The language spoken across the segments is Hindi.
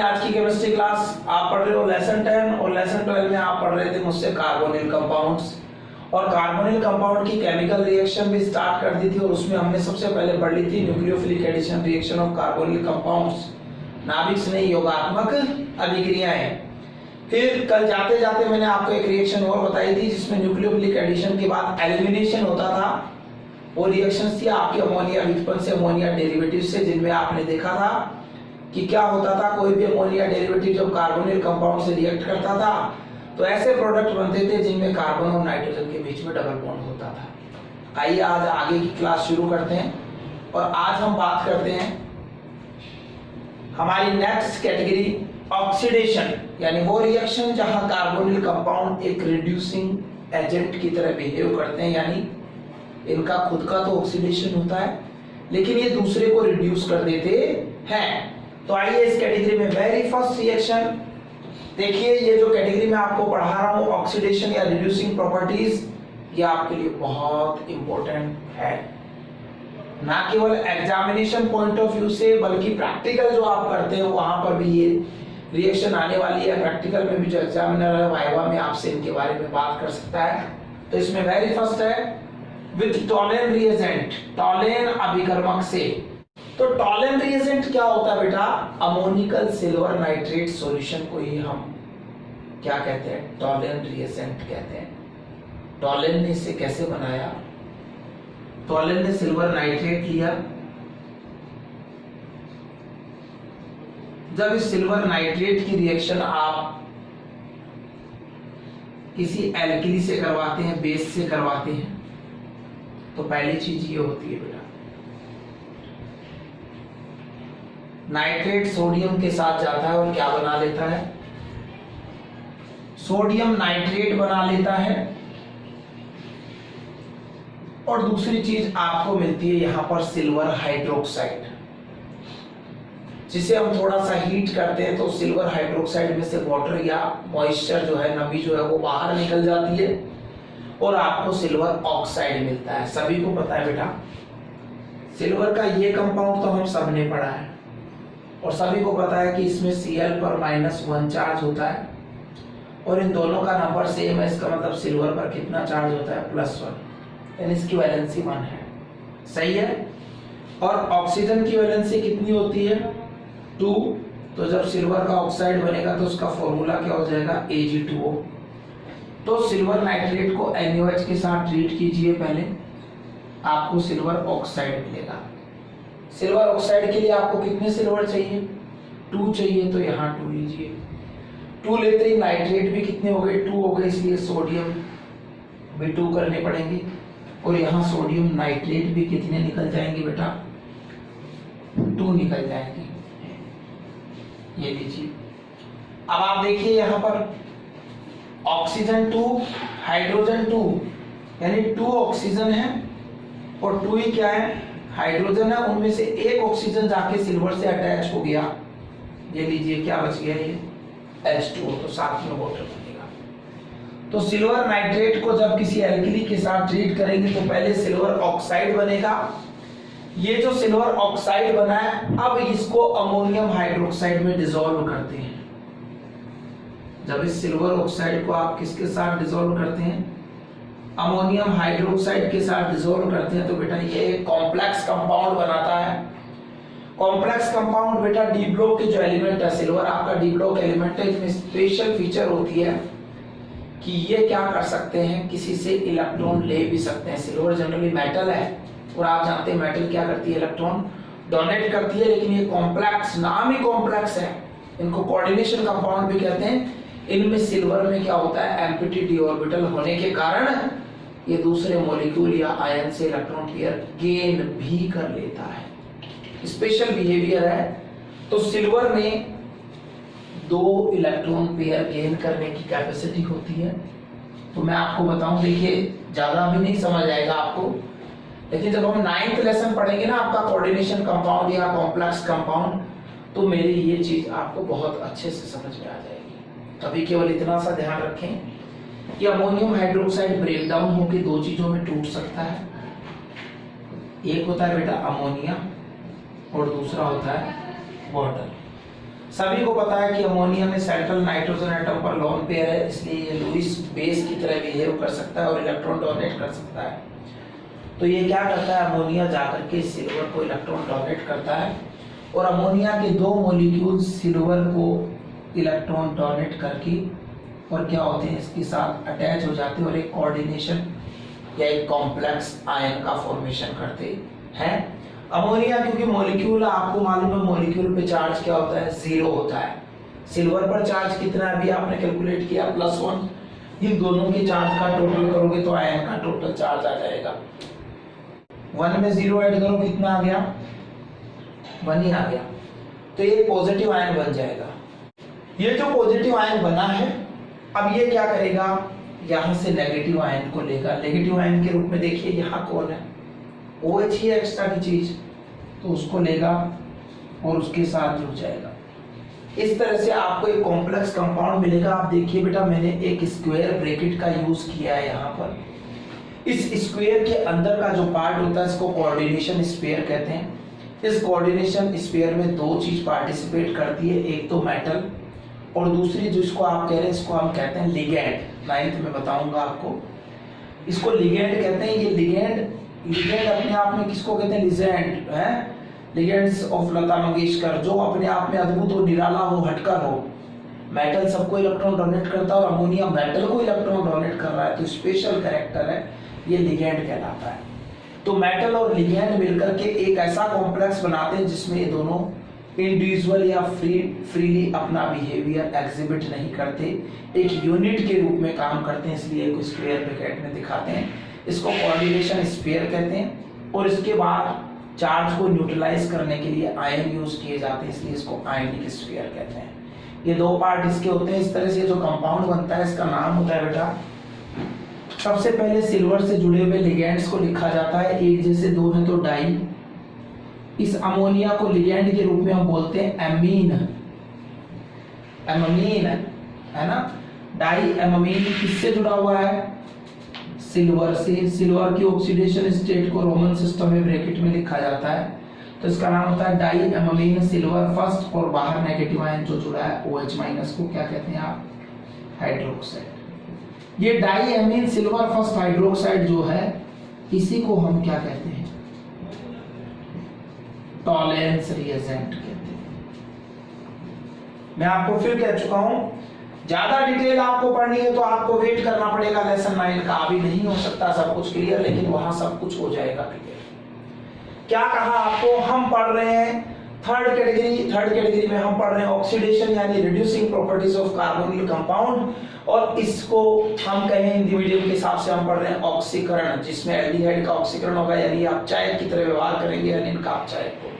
आज की केमिस्ट्री क्लास आप पढ़ रहे हो लेसन 10 और लेसन 12 में आप पढ़ रहे थे मुझसे कार्बोनिल कंपाउंड्स और कार्बोनिल कंपाउंड की केमिकल रिएक्शन भी स्टार्ट कर दी थी और उसमें हमने सबसे पहले पढ़ ली थी nucleophilic addition reaction of carbonyl compounds, नाभिक स्नेह योगात्मक अभिक्रियाएं। फिर कल जाते जाते मैंने आपको एक रिएक्शन और बताई थी जिसमें न्यूक्लियोफिलिक एडिशन के बाद एलिमिनेशन होता था। वो रिएक्शंस थी आपके अमोनिया व्युत्पन्न से अमोनिया डेरिवेटिव से, जिनमें आपने देखा था कि क्या होता था, कोई भी अमोनिया डेरिवेटिव जब कार्बोनिल कंपाउंड से रिएक्ट करता था तो ऐसे प्रोडक्ट बनते थे जिनमें कार्बन और नाइट्रोजन के बीच में डबल बॉन्ड होता था। आइए आज आगे की क्लास शुरू करते हैं और आज हम बात करते हैं हमारी नेक्स्ट कैटेगरी ऑक्सीडेशन, यानी वो रिएक्शन जहां कार्बोनिल कंपाउंड एक रिड्यूसिंग एजेंट की तरह बिहेव करते हैं, यानी इनका खुद का तो ऑक्सीडेशन होता है लेकिन ये दूसरे को रिड्यूस कर देते हैं। तो आइए इस कैटेगरी में वेरी फर्स्ट रिएक्शन देखिए, ये जो कैटेगरी में आपको पढ़ा रहा हूं ऑक्सीडेशन या रिड्यूसिंग प्रॉपर्टीज, ये आपके लिए बहुत इंपॉर्टेंट है, ना केवल एग्जामिनेशन पॉइंट ऑफ व्यू से बल्कि प्रैक्टिकल जो आप करते हो वहां पर भी ये रिएक्शन आने वाली है। प्रैक्टिकल में भी जो एग्जामिनर है वाइवा में आपसे इनके बारे में बात कर सकता है। तो इसमें वेरी फर्स्ट है विद टॉलेन रिएजेंट, टॉलेन अभिकर्मक से। तो टॉलेन रिएजेंट क्या होता है बेटा, अमोनिकल सिल्वर नाइट्रेट सॉल्यूशन को ही हम क्या कहते हैं, टॉलेन रिएजेंट कहते हैं। टॉलेन ने इसे कैसे बनाया, टॉलेन ने सिल्वर नाइट्रेट लिया, जब इस सिल्वर नाइट्रेट की रिएक्शन आप किसी एल्किली से करवाते हैं, बेस से करवाते हैं, तो पहली चीज ये होती है बेटा, नाइट्रेट सोडियम के साथ जाता है और क्या बना लेता है, सोडियम नाइट्रेट बना लेता है। और दूसरी चीज आपको मिलती है यहां पर सिल्वर हाइड्रोक्साइड, जिसे हम थोड़ा सा हीट करते हैं तो सिल्वर हाइड्रोक्साइड में से वाटर या मॉइस्चर जो है, नमी जो है वो बाहर निकल जाती है और आपको सिल्वर ऑक्साइड मिलता है। सभी को पता है बेटा सिल्वर का ये कंपाउंड तो हम सबने पढ़ा है और सभी को पता है कि इसमें Cl पर -1 चार्ज होता है और इन दोनों का नंबर सेम है, इसका मतलब सिल्वर पर कितना चार्ज होता है, +1, यानी इसकी वैलेंसी 1 है। सही है। और ऑक्सीजन की वैलेंसी कितनी होती है, 2। तो जब सिल्वर का ऑक्साइड बनेगा तो उसका फॉर्मूला क्या हो जाएगा, Ag2O। तो सिल्वर नाइट्रेट को NaOH के साथ ट्रीट कीजिए, पहले आपको सिल्वर ऑक्साइड मिलेगा। सिल्वर ऑक्साइड के लिए आपको कितने सिल्वर चाहिए, 2 चाहिए, तो यहाँ 2 लीजिए। 2 लेते ही नाइट्रेट भी कितने हो गए, 2 हो गए, इसलिए सोडियम भी 2 करने पड़ेंगे और यहाँ सोडियम नाइट्रेट भी कितने निकल जाएंगे बेटा, 2 निकल जाएंगे। ये लीजिए। अब आप देखिए यहाँ पर ऑक्सीजन 2, हाइड्रोजन 2, यानी 2 ऑक्सीजन है और 2 ही क्या है, हाइड्रोजन है। उनमें से एक ऑक्सीजन जाके सिल्वर से अटैच हो गया, ये लीजिए क्या बच गया, ये H2O, तो साथ में वाटर बनेगा। तो सिल्वर नाइट्रेट को जब किसी एल्किली के साथ ट्रीट करेंगे तो पहले सिल्वर ऑक्साइड बनेगा। ये जो सिल्वर ऑक्साइड बना है अब इसको अमोनियम हाइड्रोक्साइड में डिसॉल्व करते हैं। जब इस सिल्वर ऑक्साइड को आप किसके साथ डिसॉल्व करते हैं, अमोनियम हाइड्रोक्साइड के साथ डिसॉल्व करते हैं, तो बेटा ये कॉम्प्लेक्स कंपाउंड बनाता है। कॉम्प्लेक्स कंपाउंड बेटा डी ब्लॉक के जो एलिमेंट है, सिल्वर आपका डी ब्लॉक एलिमेंट है, इसमें स्पेशल फीचर होती है कि ये क्या कर सकते हैं, किसी से इलेक्ट्रॉन ले भी सकते हैं। सिल्वर जनरली मेटल है और आप जानते हैं मेटल क्या करती है, इलेक्ट्रॉन डोनेट करती है, लेकिन ये कॉम्प्लेक्स, नाम ही कॉम्प्लेक्स है, इनको कोऑर्डिनेशन कंपाउंड भी कहते हैं। इनमें सिल्वर में क्या होता है, एम्प्टी डी ऑर्बिटल होने के कारण ये दूसरे मॉलिक्यूल या आयन से इलेक्ट्रॉन पेयर गेन भी कर लेता है, स्पेशल बिहेवियर है। तो सिल्वर में 2 इलेक्ट्रॉन पेयर गेन करने की कैपेसिटी होती है। तो मैं आपको बताऊं, देखिए ज्यादा भी नहीं समझ आएगा आपको, लेकिन जब हम 9th लेसन पढ़ेंगे ना आपका कोऑर्डिनेशन कंपाउंड या कॉम्प्लेक्स कंपाउंड, तो मेरी ये चीज आपको बहुत अच्छे से समझ में आ जाएगी। अभी केवल इतना सा ध्यान रखें कि अमोनियम हाइड्रोक्साइड ब्रेकडाउन होकर 2 चीजों में टूट सकता है, एक होता है बेटा अमोनिया और दूसरा होता है वाटर। सभी को पता है कि अमोनिया में सेंट्रल नाइट्रोजन एटम पर लोन पेयर है, इसलिए ये लुईस बेस की तरह बिहेव कर सकता है और इलेक्ट्रॉन डोनेट कर सकता है। तो ये क्या करता है, अमोनिया जाकर के सिल्वर को इलेक्ट्रॉन डोनेट करता है और अमोनिया के 2 मॉलिक्यूल सिल्वर को इलेक्ट्रॉन डोनेट करके और क्या होते हैं, इसके साथ अटैच हो जाते हैं और एक कोऑर्डिनेशन या एक कॉम्प्लेक्स आयन का फॉर्मेशन करते हैं। अमोनिया क्योंकि मॉलिक्यूल आपको मालूम है, मॉलिक्यूल पे चार्ज क्या होता है, 0 होता है। सिल्वर पर चार्ज कितना है अभी आपने कैलकुलेट किया, +1। इन दोनों के चार्ज का टोटल करोगे तो आयन का टोटल चार्ज आ जाएगा। 1 में 0 ऐड करो, कितना आ गया, 1 ही आ गया। तो ये पॉजिटिव आयन बन जाएगा। ये जो पॉजिटिव आयन बना है, अब ये क्या करेगा, यहां से नेगेटिव आयन को लेगा। नेगेटिव आयन के रूप में देखिए यहाँ कौन है, OH ही है एक्स्ट्रा की चीज, तो उसको लेगा और उसके साथ जुड़ जाएगा। इस तरह से आपको एक कॉम्प्लेक्स कंपाउंड मिलेगा। आप देखिए बेटा, मैंने एक स्क्वायर ब्रैकेट का यूज किया है यहाँ पर। इस स्क्वायर के अंदर का जो पार्ट होता है इसको कोऑर्डिनेशन स्फीयर कहते हैं। इस कोऑर्डिनेशन स्फीयर में 2 चीज पार्टिसिपेट करती है, एक तो मेटल और दूसरी जिसको आप कह रहे हैं इसको हम कहते हैं लिगेंड। 9th में बताऊंगा आपको, इसको लिगेंड कहते हैं। ये लिगेंड अपने आप में किसको कहते हैं, लिजेंड है, लिगेंड्स ऑफ लता मंगेशकर, जो अपने आप में अद्भुत हो, निराला हो, हटकर हो। मेटल सबको इलेक्ट्रॉन डोनेट करता है और अमोनिया मेटल को इलेक्ट्रॉन डोनेट कर रहा है, तो स्पेशल कैरेक्टर है, ये लिगेंड कहलाता है। तो मेटल और लिगेंड मिलकर के एक ऐसा कॉम्प्लेक्स बनाते हैं जिसमें ये दोनों इंडिविजुअल या फ्रीली अपना बिहेवियर एग्जिबिट नहीं करते, एक यूनिट के रूप में काम करते हैं, इसलिए एक स्क्वायर ब्रैकेट में दिखाते हैं। इसको कोऑर्डिनेशन स्फीयर कहते हैं। और इसके बाद चार्ज को न्यूट्रलाइज करने के लिए आयन यूज किए जाते हैं, इसलिए इसको आयनिक स्फीयर कहते हैं। ये 2 पार्ट इसके होते हैं। इस तरह से जो कंपाउंड बनता है इसका नाम होता है बेटा, सबसे पहले सिल्वर से जुड़े हुए लिगेंड्स को लिखा जाता है, एक जैसे 2 हैं तो डाई। इस अमोनिया को लिगेंड के रूप में हम बोलते हैं एमीन, है ना। डाई एमीन किससे जुड़ा हुआ है, सिल्वर से। सिल्वर की ऑक्सीडेशन स्टेट को रोमन सिस्टम में ब्रैकेट में लिखा जाता है, तो इसका नाम होता है डाई एमीन सिल्वर फर्स्ट। और बाहर नेगेटिव आयन जो जुड़ा है OH- को क्या कहते हैं आप, हाइड्रोक्साइड। ये diamine silver first hydroxide जो है, इसी को हम क्या कहते हैं, टॉलेंस रिएजेंट कहते हैं। मैं आपको फिर कह चुका हूं, ज्यादा डिटेल आपको पढ़नी है तो आपको वेट करना पड़ेगा लेसन 9 का। अभी नहीं हो सकता सब कुछ क्लियर, लेकिन वहां सब कुछ हो जाएगा क्लियर। क्या कहा आपको, हम पढ़ रहे हैं थर्ड कैटेगरी में हम पढ़ रहे हैं ऑक्सीडेशन यानी reducing properties of carbonyl compound, और इसको हम कहें हिंदी मीडियम के हिसाब से हम पढ़ रहे हैं ऑक्सीकरण, जिसमें एल्डिहाइड का ऑक्सीकरण होगा, यानी आप चाय की तरह व्यवहार करेंगे यानी का आप चाय को।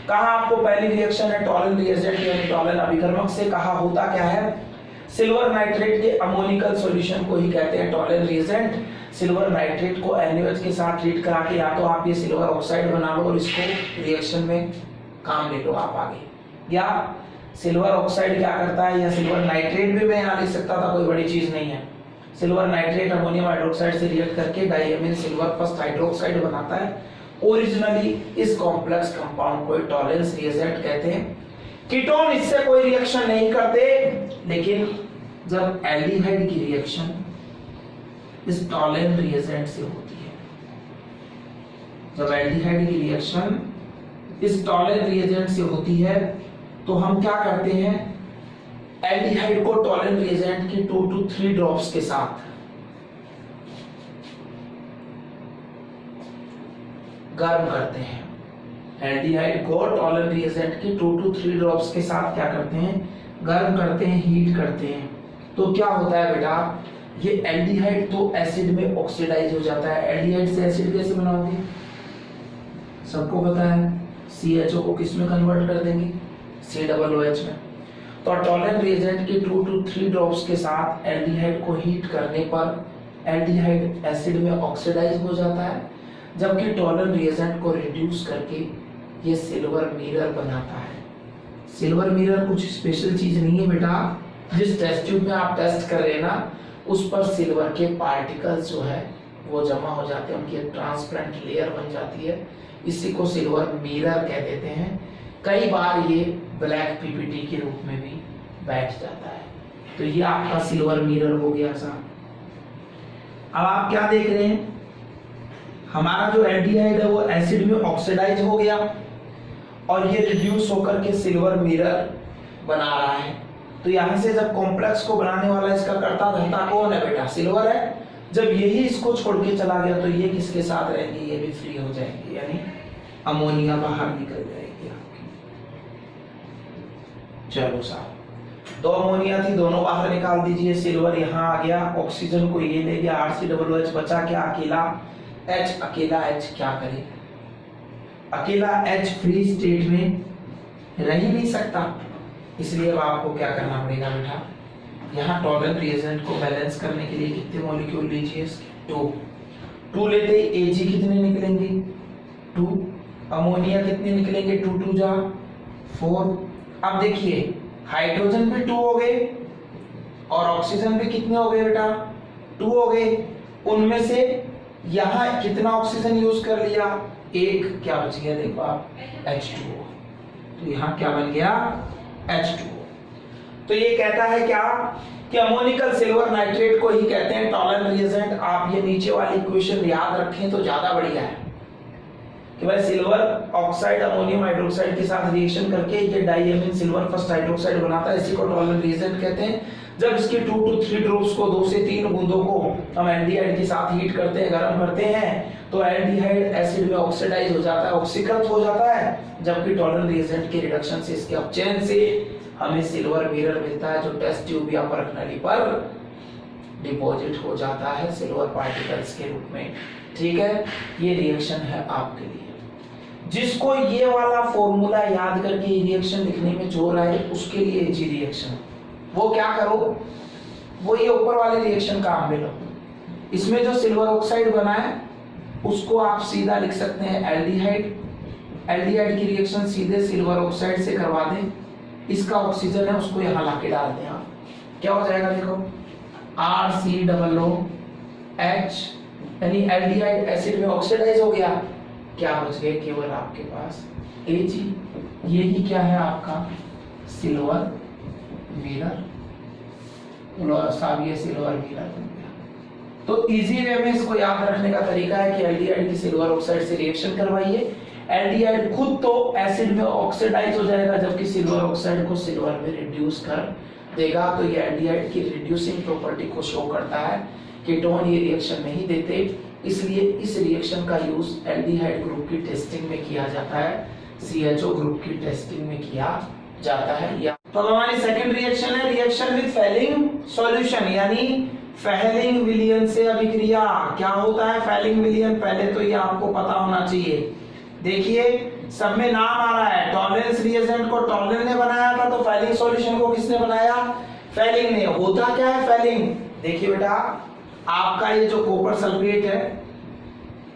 कहा आपको पहली रिएक्शन है टॉलन रिएजेंट यानी टॉलन अभिकर्मक से। कहा होता क्या है, सिल्वर नाइट्रेट के अमोनिकल सॉल्यूशन को ही कहते हैं टॉलन रिएजेंट। सिल्वर नाइट्रेट को NaOH के साथ ट्रीट करा के या तो आप ये सिल्वर ऑक्साइड बना लो और इसको रिएक्शन में काम ले लो आप आगे, या सिल्वर ऑक्साइड क्या करता है, या सिल्वर नाइट्रेट भी मैं यहाँ लिख सकता था, कोई बड़ी चीज नहीं है। सिल्वर नाइट्रेट अमोनियम हाइड्रोक्साइड से रिएक्ट करके डाइएमीन सिल्वर फर्स्ट हाइड्रोक्साइड बनाता है। ओरिजिनली इस कॉम्प्लेक्स कंपाउंड को टॉलेंस रिएजेंट कहते हैं। कीटोन इससे कोई रिएक्शन नहीं करते, लेकिन जब एल्डिहाइड की रिएक्शन इस टॉलेन रिएजेंट से होती है, जब एल्डिहाइड की रिएक्शन इस टॉलेन रिएजेंट से होती है, तो हम क्या करते हैं, एल्डिहाइड को टॉलेन रिएजेंट की 2 to 3 ड्रॉप्स के साथ गर्म करते हैं। एल्डिहाइड को टॉलेन रिएजेंट की 2 to 3 ड्रॉप्स के साथ क्या करते हैं, गर्म करते हैं, हीट करते हैं। तो क्या होता है बेटा, ये एल्डिहाइड तो एसिड में ऑक्सीडाइज हो जाता है। एल्डिहाइड से एसिड कैसे बनाओगे, सबको पता है, CHO को किस में कन्वर्ट कर देंगे, COOH में। तो टॉलेन रिएजेंट की 2 to 3 ड्रॉप्स के साथ एल्डिहाइड को हीट करने पर एल्डिहाइड एसिड में ऑक्सीडाइज हो जाता है, जबकि टॉलेन रिएजेंट को रिड्यूस करके ये सिल्वर मिरर बनाता है। सिल्वर मिरर कुछ स्पेशल चीज नहीं है बेटा, जिस टेस्ट ट्यूब में आप टेस्ट कर रहे हैं ना, उस पर सिल्वर के पार्टिकल्स जो है वो जमा हो जाते हैं, उनकी एक ट्रांसपेरेंट लेयर बन जाती है, इसी को सिल्वर मिरर कह देते हैं। कई बार ये ब्लैक पीपीटी के रूप में भी बैठ जाता है। तो ये आपका सिल्वर मिरर हो गया साहब। अब आप क्या देख रहे हैं, हमारा जो एल्डिहाइड है वो एसिड में ऑक्सीडाइज हो गया और ये रिड्यूस होकर के सिल्वर मिरर बना रहा है। तो यहां से जब कॉम्प्लेक्स को बनाने वाला इसका कर्ता धर्ता कौन है बेटा, सिल्वर है। जब यही इसको छोड़ के चला गया तो ये किसके साथ रहेंगे, ये भी फ्री हो जाएंगे, यानी अमोनिया बाहर निकल जाएगी आपकी। चलो साहब, 2 अमोनिया थी, दोनों बाहर निकाल दीजिए। सिल्वर यहाँ आ गया, ऑक्सीजन को ये ले गया, RCOOH बचा क्या, अकेला H। अकेला H क्या करे, अकेला H फ्री स्टेट में रह ही नहीं सकता, इसलिए अब आपको क्या करना पड़ेगा बेटा, यहाँ टॉलरेंट रिएजेंट को बैलेंस करने के लिए कितने मॉलिक्यूल लीजिए, 2 लेते ही Ag कितने निकलेंगे, 2। अमोनिया कितने निकलेंगे, 2 2 जा 4। अब देखिए हाइड्रोजन भी 2 हो गए और ऑक्सीजन भी कितने हो गए बेटा, 2 हो गए। उनमें से यहाँ कितना ऑक्सीजन यूज कर लिया, 1, क्या बच गया देखो आप, H2O। तो यहाँ क्या बन गया, H2O। तो ये कहता है क्या कि अमोनिकल सिल्वर नाइट्रेट को ही कहते हैं टॉलरेंट रिएजेंट। आप ये नीचे वाली इक्वेशन याद रखें तो ज्यादा बढ़िया है कि भाई सिल्वर ऑक्साइड अमोनियम हाइड्रोक्साइड के साथ रिएक्शन करके ये डाइएमीन सिल्वर फर्स्ट हाइड्रोक्साइड बनाता है, इसी को टॉलरेंट रिएजेंट कहते हैं। जब इसके 2 to 3 ड्रॉप्स को, 2 से 3 बूंदों को हम एल्डिहाइड के साथ हीट करते हैं, गर्म करते हैं, तो एल्डिहाइड एसिड में ऑक्सीडाइज हो जाता है, ऑक्सीकृत हो जाता है, जबकि टॉलरेंट रिएजेंट के रिडक्शन से, इसके अपचयन से हमें सिल्वर मिरर मिलता है, जो टेस्ट ट्यूब या परख नली पर डिपॉजिट हो जाता है सिल्वर पार्टिकल्स के रूप में। ठीक है, ये रिएक्शन है आपके लिए। जिसको ये वाला फॉर्मूला याद करके ये रिएक्शन लिखने में जोर आए, उसके लिए जी रिएक्शन, वो क्या करो, वो ये ऊपर वाले रिएक्शन काम में लो। इसमें जो सिल्वर ऑक्साइड बना है उसको आप सीधा लिख सकते हैं एल्डिहाइड। एल्डिहाइड की रिएक्शन सीधे सिल्वर ऑक्साइड से करवा दें, इसका ऑक्सीजन है उसको यहाँ लाके डाल दें आप, क्या हो जाएगा देखो, RCOOH, यानी एल्डिहाइड एसिड में ऑक्सीडाइज हो गया। क्या बच गए, केवल आपके पास Ag। यही क्या है आपका सिल्वर मिरर, साहब ये सिल्वर मिरर बन गया। तो इजी वे में इसको याद रखने का तरीका है कि एल्डिहाइड की सिल्वर ऑक्साइड से रिएक्शन करवाइए, एल्डिहाइड खुद तो एसिड में ऑक्सीडाइज हो जाएगा, जबकि सिल्वर ऑक्साइड को सिल्वर में रिड्यूस कर देगा। तो ये एल्डिहाइड की रिड्यूसिंग प्रॉपर्टी को शो करता है। कीटोन ये रिएक्शन नहीं देते, इसलिए इस रिएक्शन का यूज एल्डिहाइड ग्रुप की टेस्टिंग में किया जाता है, CHO ग्रुप की टेस्टिंग में किया जाता है। या तो हमारी सेकंड रिएक्शन है रिएक्शन विद फेलिंग सॉल्यूशन, यानी फेलिंग विलयन से अभिक्रिया। क्या होता है फेलिंग विलयन, पहले तो ये आपको पता होना चाहिए। देखिए सब में नाम आ रहा है, टॉलरेंस रिएजेंट को टॉलरेंस ने बनाया था, तो फेलिंग सॉल्यूशन को किसने बनाया, फेलिंग ने। होता क्या है फेलिंग, देखिए बेटा आपका ये जो कॉपर सल्फेट है,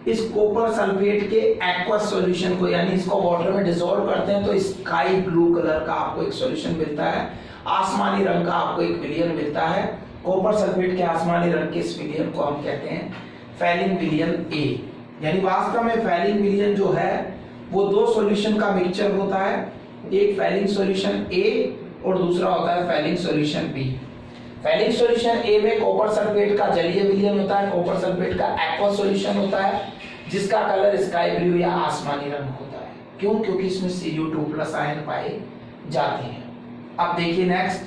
इस कॉपर सल्फेट के एक्वस सॉल्यूशन को, यानी इसको वाटर में डिसॉल्व करते हैं तो स्काई ब्लू कलर का आपको एक सॉल्यूशन मिलता है, आसमानी रंग का आपको एक विलयन मिलता है। कॉपर सल्फेट के आसमानी रंग के इस विलयन को हम कहते हैं फेलिंग विलयन A। यानी वास्तव में फेलिंग विलयन जो है वो 2 सॉल्यूशन का मिक्सचर होता है, एक फेलिंग सॉल्यूशन A और दूसरा होता है Fehling solution B। Fehling solution A में कॉपर सल्फेट का जलीय विलयन होता है, कॉपर सल्फेट का एक्वस सॉल्यूशन होता है, जिसका कलर स्काई ब्लू या आसमानी रंग होता है। क्यों, क्योंकि इसमें Cu2+ आयन पाए जाते हैं। अब देखिए नेक्स्ट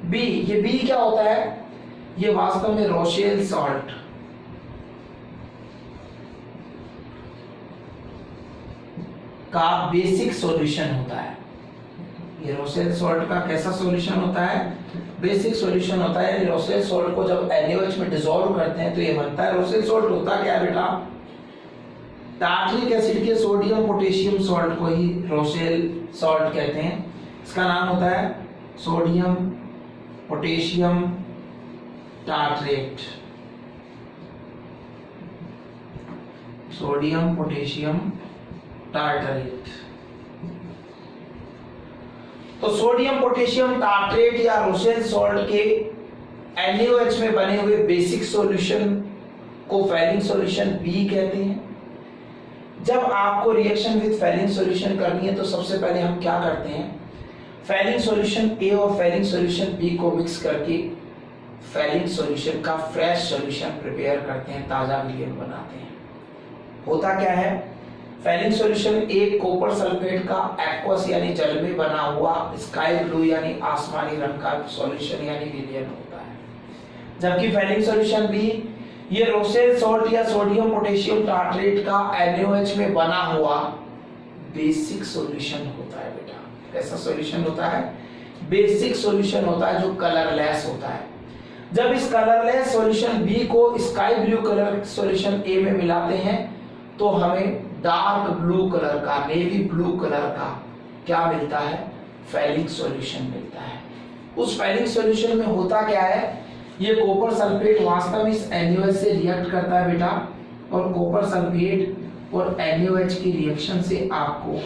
B। ये B क्या होता है, ये वास्तव में रोशेल सॉल्ट का बेसिक सॉल्यूशन होता है। ये रोशेल सॉल्ट का कैसा सॉल्यूशन होता है, बेसिक सॉल्यूशन होता है। रोशेल सॉल्ट को जब NaOH में डिसॉल्व करते हैं तो ये बनता है रोशेल सॉल्ट। होता क्या है बेटा, टार्टरिक एसिड के सोडियम पोटेशियम सॉल्ट को ही रोशेल सॉल्ट कहते हैं। इसका नाम होता है sodium potassium tartrate, sodium potassium tartrate. तो सोडियम पोटेशियम टार्टरेट या रोशेल सॉल्ट के NaOH में बने हुए बेसिक सॉल्यूशन को फेलिंग सॉल्यूशन B कहते हैं। जब आपको रिएक्शन विद फेलिंग सॉल्यूशन करनी है तो सबसे पहले हम क्या करते हैं, फैलिंग सॉल्यूशन ए और फैलिंग सॉल्यूशन बी को मिक्स करके फैलिंग सॉल्यूशन का फ्रेश सॉल्यूशन प्रिपेयर करते हैं, ताजा विलयन बनाते हैं। होता क्या है, फैलिंग सॉल्यूशन एक कॉपर सल्फेट का एक्वस यानी जल में बना हुआ स्काई ब्लू यानी आसमानी रंग का सॉल्यूशन यानी विलयन होता है, जबकि फैलिंग सॉल्यूशन बी ये रोसेल सॉल्ट या सोडियम पोटेशियम टार्ट्रेट का NaOH में बना हुआ बेसिक सॉल्यूशन होता है। बेटा कैसा सॉल्यूशन होता है, बेसिक सॉल्यूशन होता है जो कलरलेस होता है। जब इस कलरलेस सॉल्यूशन बी को स्काई ब्लू कलर सॉल्यूशन ए में मिलाते हैं तो हमें डार्क ब्लू कलर का, नेवी ब्लू कलर का क्या मिलता है, फैलिंग सॉल्यूशन मिलता है। उस फैलिंग सॉल्यूशन में होता क्या है, ये कॉपर सल्फेट वास्तव में इस NaOH से रिएक्ट करता है बेटा, और कॉपर सल्फेट और NaOH की रिएक्शन से आपको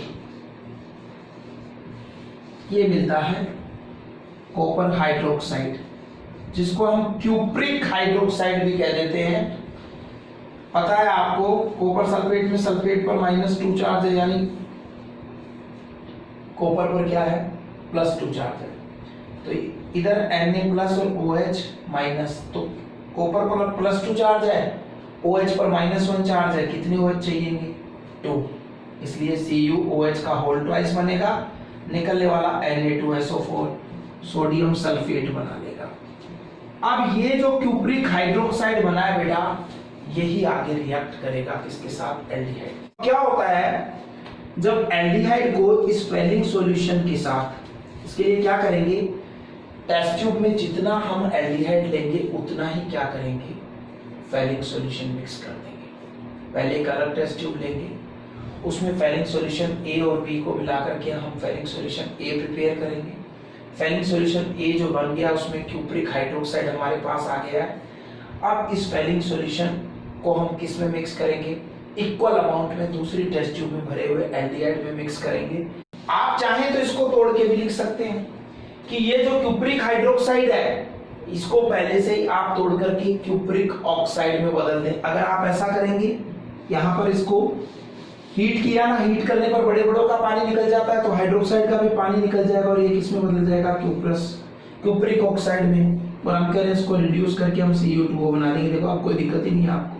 ये मिलता है कॉपर हाइड्रोक्साइड, जिसको हम क्यूप्रिक हाइड्रोक्साइड भी कह देते हैं। पता है आपको कॉपर सल्फेट में सल्फेट पर -2 चार्ज है, यानी कॉपर पर क्या है, +2 चार्ज है। तो इधर Na+ और OH माइनस, तो कॉपर पर +2 चार्ज है, OH पर -1 चार्ज है। कितने OH चाहिए, 2, इसलिए CuOH का होल ट्वाइस बनेगा, निकलने वाला Na2SO4 सोडियम सल्फेट बना लेगा। अब ये जो क्यूप्रिक हाइड्रोक्साइड बना है बेटा, यही आगे रिएक्ट करेगा किसके साथ, एल्डिहाइड। क्या होता है, जब एल्डिहाइड को इस फैलिंग सॉल्यूशन के साथ, इसके लिए क्या करेंगे, टेस्ट ट्यूब में जितना हम एल्डिहाइड लेंगे उतना ही क्या करेंगे, फैलिंग सॉल्यूशन मिक्स कर देंगे। पहले एक अलग टेस्ट ट्यूब लेंगे, उसमें फैलिंग सॉल्यूशन ए और बी को मिलाकर के हम फैलिंग सॉल्यूशन ए प्रिपेयर करेंगे। फैलिंग सॉल्यूशन ए जो बन गया उसमें क्यूप्रिक हाइड्रोक्साइड हमारे पास आ गया है। अब इस फैलिंग सॉल्यूशन को हम किस में मिक्स करेंगे, इक्वल अमाउंट में दूसरी टेस्ट ट्यूब में भरे हुए एल्डिहाइड में मिक्स करेंगे। आप चाहें तो इसको तोड़ के भी लिख सकते हैं कि ये जो क्यूप्रिक हाइड्रोक्साइड है इसको पहले से ही आप तोड़ करके क्यूप्रिक ऑक्साइड में बदल दें। अगर आप ऐसा करेंगे, यहाँ पर इसको हीट किया ना, हीट करने पर बड़े बड़ों का पानी निकल जाता है, तो हाइड्रोक्साइड का भी पानी निकल जाएगा और ये किस में बदल जाएगा, क्यूप्रिक ऑक्साइड में। और हम कह रहे हैं इसको रिड्यूस करके हम CuO2 बना देंगे। देखो अब कोई दिक्कत ही नहीं है आपको।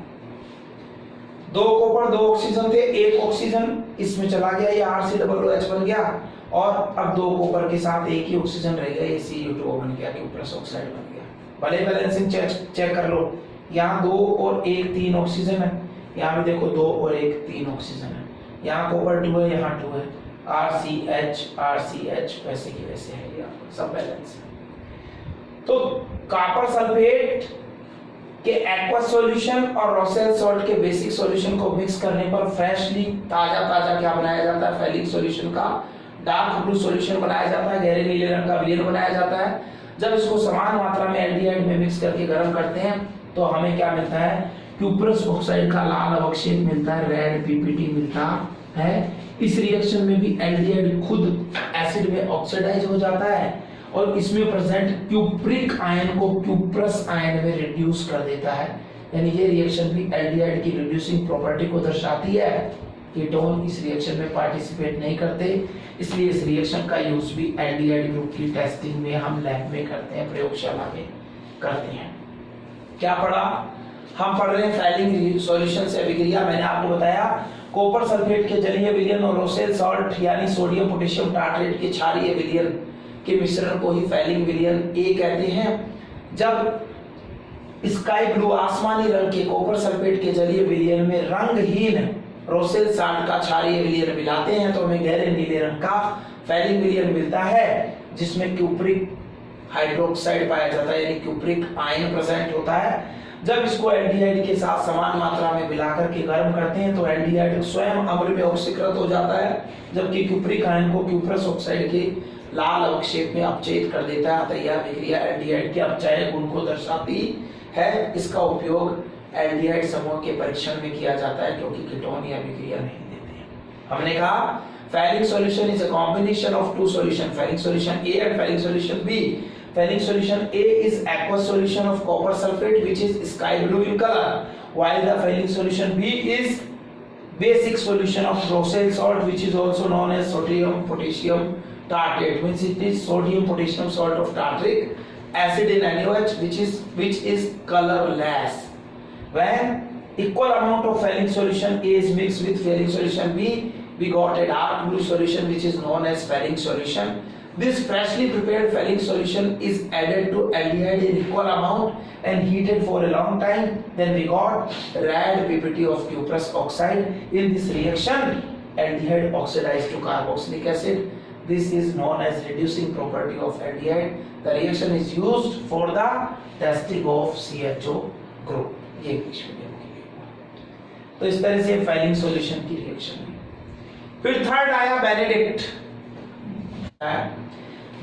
2 कॉपर 2 ऑक्सीजन थे, 1 ऑक्सीजन इसमें चला गया, ये RCOOH बन गया, और अब 2 कॉपर के साथ एक ही ऑक्सीजन रह गया, ये CuO2 बन गया, क्यूप्रस ऑक्साइड बन गया। भले बैलेंसिंग चेक कर लो, यहाँ 2 और 1 3 ऑक्सीजन है, यहाँ भी देखो 2 और 1 3 ऑक्सीजन है, यहाँ कॉपर 2 है, यहाँ 2 है, RCH वैसे की वैसे है, यहाँ सब बैलेंस है। तो कॉपर सल्फेट के एक्वस सॉल्यूशन और रोसेल सॉल्ट के बेसिक सॉल्यूशन को मिक्स करने पर फ्रेशली ताजा क्या बनाया जाता है, फैलिंग सॉल्यूशन का डार्क ब्लू सॉल्यूशन बनाया जाता है, गहरे नीले रंग का विलयन बनाया जाता है। जब इसको समान मात्रा में एल्डिहाइड में मिक्स करके गर्म करते हैं तो हमें क्या मिलता है, क्यूप्रस ऑक्साइड का लाल अवक्षेप मिलता है, रेड PPT मिलता है। इस रिएक्शन में भी एल्डिहाइड खुद एसिड में ऑक्सीडाइज हो जाता है और इसमें प्रेजेंट क्यूप्रिक आयन को क्यूप्रस आयन में रिड्यूस कर देता है। यानी ये रिएक्शन भी एल्डिहाइड की रिड्यूसिंग प्रॉपर्टी को दर्शाती है। कीटोन इस रिएक्शन में पार्टिसिपेट नहीं करते, इसलिए इस रिएक्शन का यूज भी एल्डिहाइड ग्रुप की टेस्टिंग में हम लैब में करते हैं, प्रयोगशाला में करते हैं। क्या पढ़ा, हम पढ़ रहे हैं फैलिंग सॉल्यूशन से अभिक्रिया। मैंने आपको बताया कॉपर सल्फेट के जलीय विलयन और रोसेल सॉल्ट यानी सोडियम पोटेशियम टार्ट्रेट के क्षारीय विलयन के मिश्रण को ही फैलिंग विलयन ए कहते हैं। जब स्काई ब्लू आसमानी रंग के कॉपर सल्फेट के जलीय विलयन में रंगहीन रोसेल सॉल्ट का क्षारीय विलयन मिलाते हैं तो हमें गहरे नीले रंग का फैलिंग विलयन मिलता है, जिसमें क्यूप्रिक हाइड्रोक्साइड पाया जाता है, यानी क्यूप्रिक आयन प्रेजेंट होता है। जब इसको एल्डिहाइड के साथ समान मात्रा में मिलाकर के गर्म करते हैं तो एल्डिहाइड स्वयं अम्ल में ऑक्सीकृत हो जाता है, जबकि क्यूप्रिक आयन को क्यूप्रस ऑक्साइड के लाल अवक्षेप में अपचयित कर देता है। तो यह अभिक्रिया एल्डिहाइड के अपचय गुण को दर्शाती है। इसका उपयोग एल्डिहाइड समूह के परीक्षण में किया जाता है, क्योंकि कीटोन यह अभिक्रिया नहीं देते हैं। हमने कहा Fehling solution is a combination of two solution, Fehling solution A and Fehling solution B. Failing solution A is aqueous solution of copper sulfate which is sky blue in color, while the failing solution B is basic solution of roseal salt which is also known as sodium potassium tartrate means it is sodium potassium salt of tartric acid in NaOH which is colorless. When equal amount of Fehling solution A is mixed with Fehling solution B, we got a dark blue solution which is known as Fehling solution. This freshly prepared Fehling solution is added to aldehyde in equal amount and heated for a long time. Then we got red PPT of cuprous oxide. In this reaction, aldehyde oxidized to carboxylic acid. This is known as reducing property of aldehyde. The reaction is used for the testing of CHO group. ये इंग्लिश मीडियम के लिए। तो इस तरह से Fehling सॉल्यूशन की रिएक्शन हुई। फिर थर्ड आया Benedict.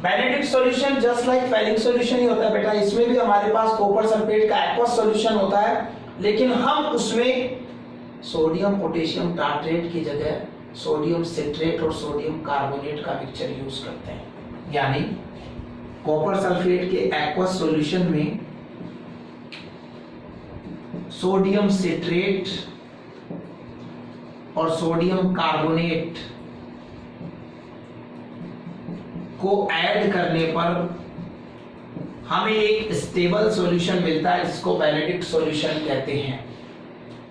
Benedict solution just like Fehling solution ही होता है बेटा। इसमें भी हमारे पास कॉपर सल्फेट का एक्वस सॉल्यूशन होता है, लेकिन हम उसमें सोडियम पोटेशियम टार्ट्रेट की जगह सोडियम सिट्रेट और सोडियम कार्बोनेट का मिक्सचर यूज करते हैं। यानी कॉपर सल्फेट के एक्वस सॉल्यूशन में सोडियम सिट्रेट और सोडियम कार्बोनेट को ऐड करने पर हमें एक स्टेबल सॉल्यूशन मिलता है जिसको बेनेडिक्ट सॉल्यूशन कहते हैं।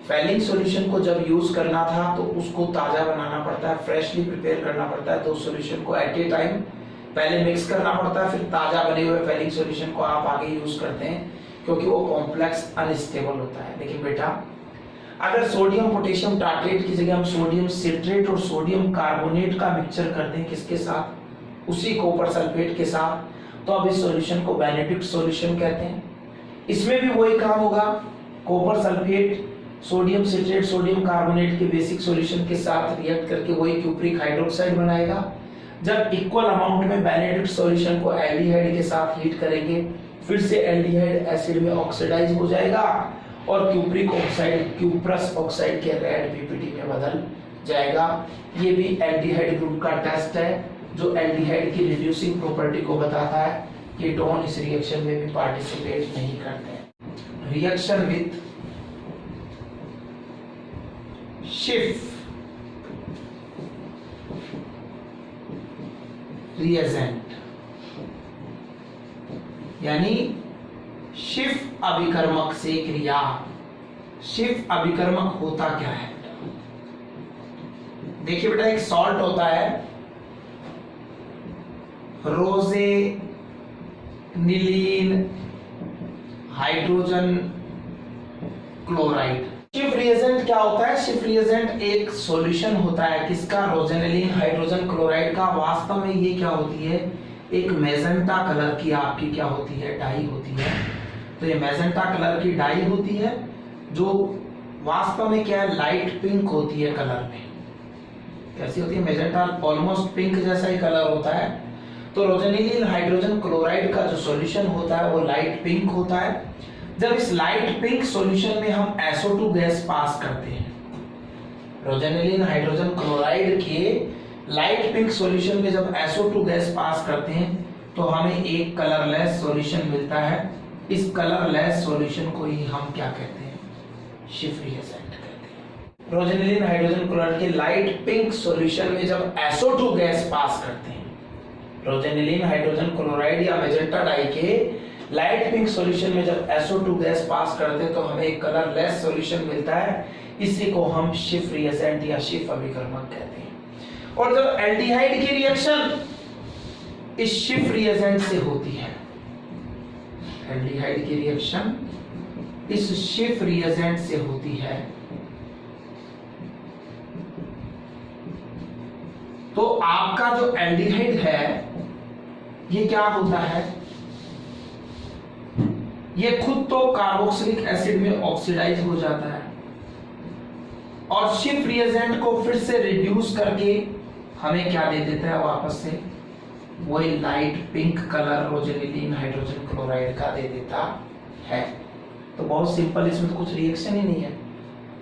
Fehling सॉल्यूशन को जब यूज करना था तो उसको ताजा बनाना पड़ता है, फ्रेशली प्रिपेयर करना पड़ता है। तो सॉल्यूशन को एट ए टाइम पहले मिक्स करना पड़ता है, फिर ताजा बने हुए Fehling सॉल्यूशन को आप आगे यूज करते हैं क्योंकि वो कॉम्प्लेक्स अनस्टेबल होता है। लेकिन बेटा अगर सोडियम पोटेशियम टार्ट्रेट की जगह हम सोडियम सिट्रेट और सोडियम कार्बोनेट का मिक्सचर कर दें, किसके साथ? उसी कॉपर सल्फेट के साथ, तो अब इस सॉल्यूशन को बेनेडिक्ट सॉल्यूशन कहते हैं। इसमें भी वही काम होगा, copper sulphate sodium citrate sodium carbonate के बेसिक सॉल्यूशन के साथ रिएक्ट करके वही क्यूप्रिक हाइड्रोक्साइड बनाएगा। जब इक्वल अमाउंट में बेनेडिक्ट सॉल्यूशन को एल्डिहाइड के साथ हीट करेंगे, फिर से एल्डिहाइड एसिड में ऑक्सीडाइज हो जाएगा और क्यूप्रिक ऑक्साइड क्यूप्रस ऑक्साइड के रेड पीपीटी में बदल जाएगा। ये भी एल्डिहाइड ग्रुप का टेस्ट है जो एल्डिहाइड की रिड्यूसिंग प्रॉपर्टी को बताता है। कीटोन इस रिएक्शन में भी पार्टिसिपेट नहीं करते हैं। रिएक्शन विथ Schiff reagent यानी Schiff अभिकर्मक से क्रिया। Schiff अभिकर्मक होता क्या है? देखिए बेटा, एक सॉल्ट होता है रोजेनिलीन हाइड्रोजन क्लोराइड। शिफ रिएजेंट क्या होता है? शिफ रिएजेंट एक सॉल्यूशन होता है किसका? रोजेनिलीन हाइड्रोजन क्लोराइड का। वास्तव में ये क्या होती है? एक मैजेंटा कलर की आपकी क्या होती है? डाई होती है। तो ये मैजेंटा कलर की डाई होती है जो वास्तव में क्या है? लाइट पिंक होती है कलर में। कैसी होती है? मैजेंटा ऑलमोस्ट पिंक जैसा ही कलर होता है। तो रोजेनिलीन हाइड्रोजन क्लोराइड का जो सॉल्यूशन होता है वो लाइट पिंक होता है। जब इस लाइट पिंक सॉल्यूशन में हम SO2 गैस पास करते हैं, रोजेनिलीन हाइड्रोजन क्लोराइड के लाइट पिंक सॉल्यूशन में जब SO2 गैस पास करते हैं तो हमें एक कलरलेस सॉल्यूशन मिलता है। इस कलरलेस सॉल्यूशन को ही हम क्या कहते हैं? शिफ रिएजेंट कहते हैं। रोजेनिलीन हाइड्रोजन क्लोराइड के लाइट पिंक सॉल्यूशन में जब SO2 गैस पास करते हैं, रोजेनिलीन हाइड्रोजन क्लोराइड या मैजेंटा डाई के लाइट पिंक सॉल्यूशन में जब SO2 गैस पास करते हैं तो हमें एक कलरलेस सॉल्यूशन मिलता है। इसी को हम शिफ रिएजेंट या शिफ अभिकर्मक कहते हैं। और जब एल्डिहाइड की रिएक्शन इस शिफ रिएजेंट से होती है, एल्डिहाइड की रिएक्शन इस शिफ रिएजेंट से होती है, तो आपका जो एल्डिहाइड है ये क्या होता है? ये खुद तो कार्बोक्सिलिक एसिड में ऑक्सीडाइज हो जाता है और शिफ रिएजेंट को फिर से रिड्यूस करके हमें क्या दे देता है? वापस से वही light pink colour rosaniline hydrogen chloride का दे देता है। तो बहुत सिंपल, इसमें तो कुछ रिएक्शन ही नहीं है,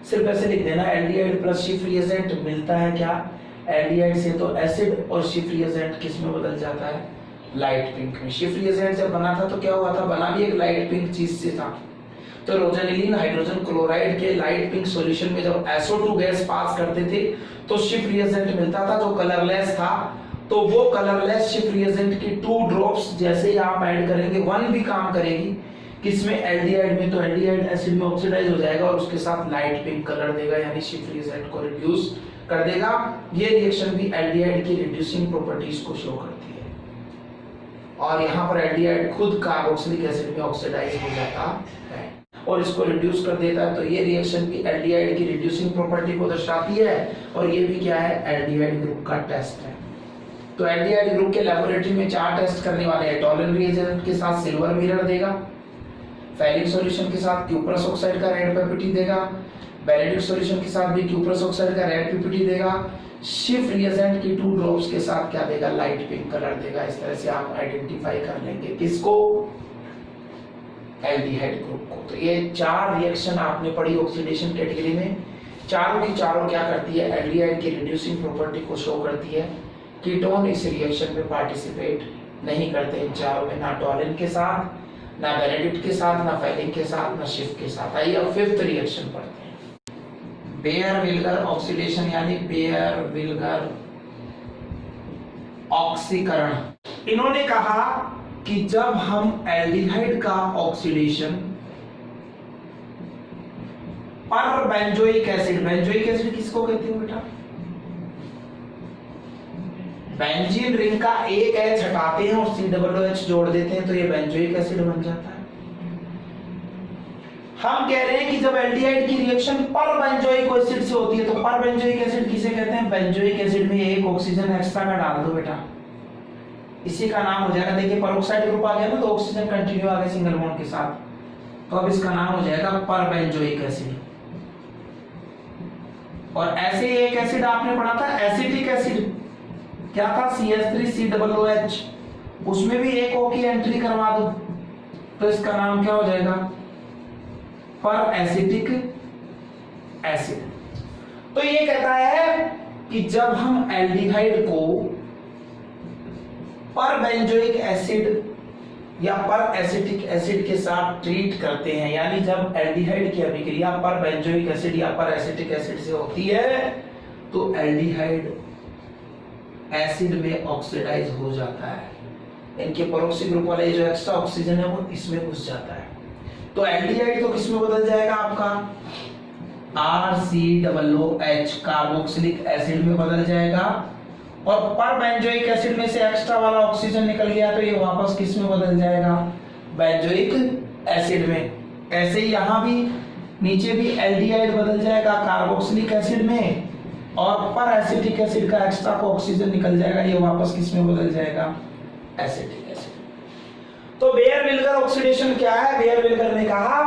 सिर्फ ऐसे लिख देना एल्डिहाइड प्लस शिफ रिएजेंट मिलता है क्या? एल्डिहाइड से तो एसिड और शिफ रिएजेंट किस में बदल जाता है? लाइट पिंक में। शिफ रिएजेंट जब बना था तो क्या हुआ था? बना भी एक लाइट पिंक चीज से था। तो रोजेनिलीन हाइड्रोजन क्लोराइड के लाइट पिंक सॉल्यूशन में जब SO2 गैस पास करते थे तो शिफ रिएजेंट मिलता था जो कलरलेस था तो वो कलरलेस शिफ्ट रिएजेंट की 2 ड्रॉप्स जैसे ही आप ऐड करेंगे 1 भी काम करेगी किसमें, एल्डिहाइड में, तो एल्डिहाइड एसिड में ऑक्सीडाइज हो जाएगा और उसके साथ लाइट पिंक कलर देगा, यानी शिफ्ट रिएजेंट को रिड्यूस कर देगा। ये रिएक्शन भी एल्डिहाइड की रिड्यूसिंग प्रॉपर्टीज को शो करती है। और यहाँ पर एल्डिहाइड खुद कार्बोक्सिलिक एसिड में ऑक्सीडाइज हो जाता है और इसको रिड्यूस कर देता है। तो ये रिएक्शन भी एल्डिहाइड की रिड्यूसिंग प्रॉपर्टी को दर्शाती है और ये भी क्या है, एल्डिहाइड ग्रुप का टेस्ट है। तो एल्डिहाइड ग्रुप के लैबोरेटरी में 4 टेस्ट करने वाले हैं। टॉलन रिएजेंट के साथ सिल्वर मिरर देगा, फेरिक सॉल्यूशन के साथ क्यूप्रस ऑक्साइड का रेड पीपीटी देगा, बेनेडिक्ट सॉल्यूशन के साथ भी क्यूप्रस ऑक्साइड का रेड पीपीटी देगा, शिफ्ट रिएजेंट की 2 ड्रॉप्स के साथ क्या देगा, लाइट पिंक कलर देगा। इस तरह से आप आइडेंटिफाई कर लेंगे किसको, एल्डिहाइड ग्रुप को। तो ये 4 रिएक्शन आपने पढ़ी ऑक्सीडेशन कैटेगरी में, चारों की चारों क्या करती है, एल्डिहाइड की रिड्यूसिंग प्रॉपर्टी को शो करती है। कीटोन इस रिएक्शन में पार्टिसिपेट नहीं करते इन चारों में, ना टॉलिन के साथ, ना बेनेडिक्ट के साथ, ना फेलिक के साथ, ना शिफ्ट के साथ। आइए अब 5th रिएक्शन पढ़ते हैं, बेयर-विल्गर ऑक्सीडेशन यानी बेयर-विल्गर ऑक्सीकरण। इन्होंने कहा कि जब हम एल्डिहाइड का ऑक्सीडेशन पर बेंजोइक एसिड, बेंजोइक एसिड किसको कहते हो बेटा, बेंजीन रिंग का एक H हटाते हैं और COOH जोड़ देते हैं तो ये बेंजोइक एसिड बन जाता है। हम कह रहे हैं कि जब एल्डिहाइड की रिएक्शन पर बेंजोइक एसिड से होती है तो पर बेंजोइक एसिड किसे कहते हैं, बेंजोइक एसिड में एक ऑक्सीजन एक्स्ट्रा का डाल दो बेटा, इसी का नाम हो जाएगा, देखिए पेरोक्साइड ग्रुप आ गया ना तो ऑक्सीजन कंटिन्यू आ गया सिंगल बॉन्ड के साथ, तो अब इसका नाम हो जाएगा पर बेंजोइक एसिड। और ऐसे एक एसिड आपने पढ़ा था एसिटिक एसिड, क्या था, CH3COOH, उसमें भी एक O की एंट्री करवा दो तो इसका नाम क्या हो जाएगा, पर एसिटिक एसिड। तो ये कहता है कि जब हम एल्डिहाइड को पर बेंजोइक एसिड या पर एसिटिक एसिड के साथ ट्रीट करते हैं, यानी जब एल्डिहाइड की अभिक्रिया पर बेंजोइक एसिड या पर एसिटिक एसिड से होती है तो एल्डिहाइड एसिड में ऑक्सीडाइज हो जाता है। इनके परोक्सी ग्रुप वाले जो एक्स्ट्रा ऑक्सीजन है वो इसमें घुस जाता है। तो एल्डिहाइड तो किसमें बदल जाएगा आपका, RCOOH कार्बोक्सिलिक एसिड में बदल जाएगा। और पर बेंजोइक एसिड में से एक्स्ट्रा वाला ऑक्सीजन निकल गया तो ये वापस किस में बदल जाएगा, बेंजोइक एसिड में। ऐसे ही यहां भी नीचे भी एल्डिहाइड बदल जाएगा कार्बोक्सिलिक एसिड में और पर एसिटिक एसिड का एक्स्ट्रा को ऑक्सीजन निकल जाएगा, ये वापस किस में बदल जाएगा, एसिटिक एसिड। तो बेयर-विल्गर ऑक्सीडेशन क्या है, बेयर-विल्गर ने कहा